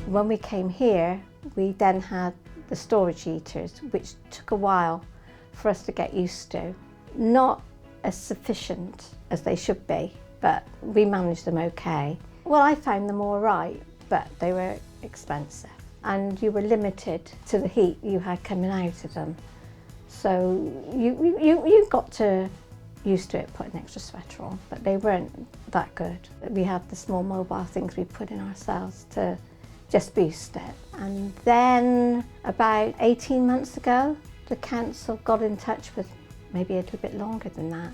When we came here, we then had the storage heaters, which took a while for us to get used to. Not as sufficient as they should be, but we managed them okay. Well, I found them all right, but they were expensive. And you were limited to the heat you had coming out of them. So you got to used to it, put an extra sweater on, but they weren't that good. We had the small mobile things we put in ourselves to just boost it. And then about 18 months ago, the council got in touch with, maybe a little bit longer than that,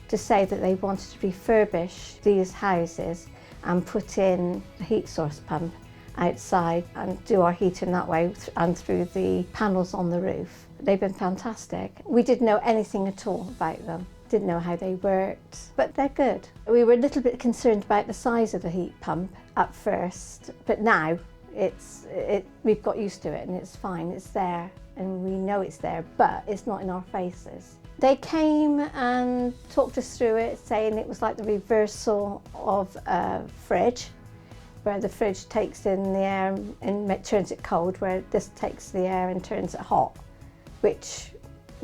to say that they wanted to refurbish these houses and put in a heat source pump outside and do our heating that way and through the panels on the roof. They've been fantastic. We didn't know anything at all about them. Didn't know how they worked, but they're good. We were a little bit concerned about the size of the heat pump at first, but now we've got used to it and it's fine, it's there and we know it's there, but it's not in our faces. They came and talked us through it, saying it was like the reversal of a fridge, where the fridge takes in the air and turns it cold, where this takes the air and turns it hot, which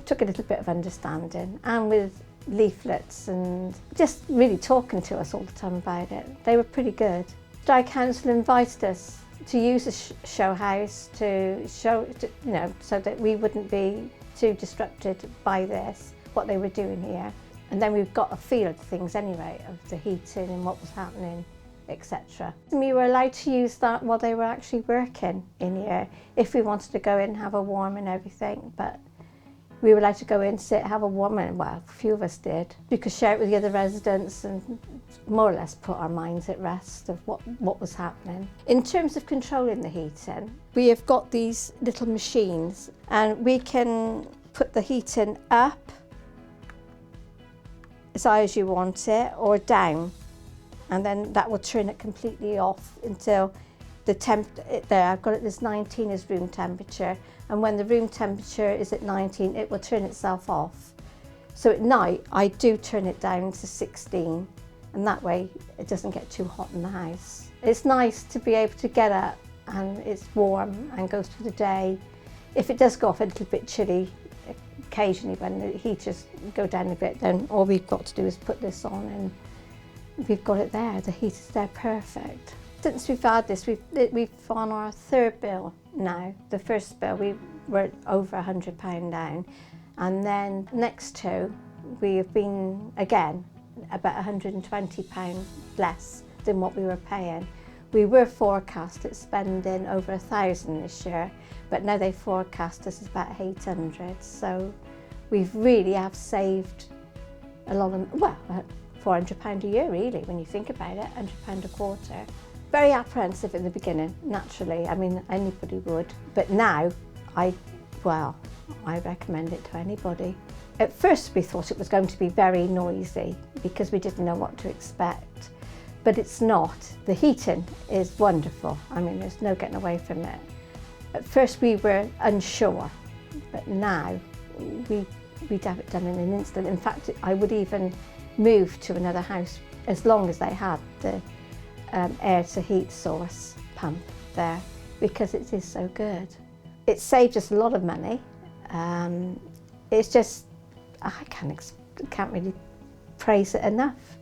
took a little bit of understanding, and with leaflets and just really talking to us all the time about it. They were pretty good. Our council invited us to use a show house to show, you know, so that we wouldn't be too disrupted by this, what they were doing here. And then we've got a feel of things anyway, of the heating and what was happening, etc. And we were allowed to use that while they were actually working in here, if we wanted to go in and have a warm and everything. But we were allowed to go in, sit, have a warm, and well, a few of us did. We could share it with the other residents and more or less put our minds at rest of what was happening. In terms of controlling the heating, we have got these little machines and we can put the heating up as high as you want it or down, and then that will turn it completely off until the there I've got it, this 19 is room temperature, and when the room temperature is at 19 it will turn itself off. So at night I do turn it down to 16, and that way it doesn't get too hot in the house. It's nice to be able to get up and it's warm and goes through the day. If it does go off a little bit chilly occasionally when the heaters go down a bit, then all we've got to do is put this on and we've got it there. The heater's there perfect. Since we've had this, we've on our third bill now. The first bill we were over £100 down, and then next two we have been again about £120 less than what we were paying. We were forecast at spending over £1,000 this year, but now they forecast us about 800. So we've really have saved a lot of, well, £400 a year really when you think about it, £100 a quarter. Very apprehensive in the beginning, naturally. I mean, anybody would. But now, I recommend it to anybody. At first, we thought it was going to be very noisy because we didn't know what to expect. But it's not. The heating is wonderful. I mean, there's no getting away from it. At first, we were unsure, but now we'd have it done in an instant. In fact, I would even move to another house as long as they had the air to heat source pump there, because it is so good. It saved us a lot of money. It's just, I can't really praise it enough.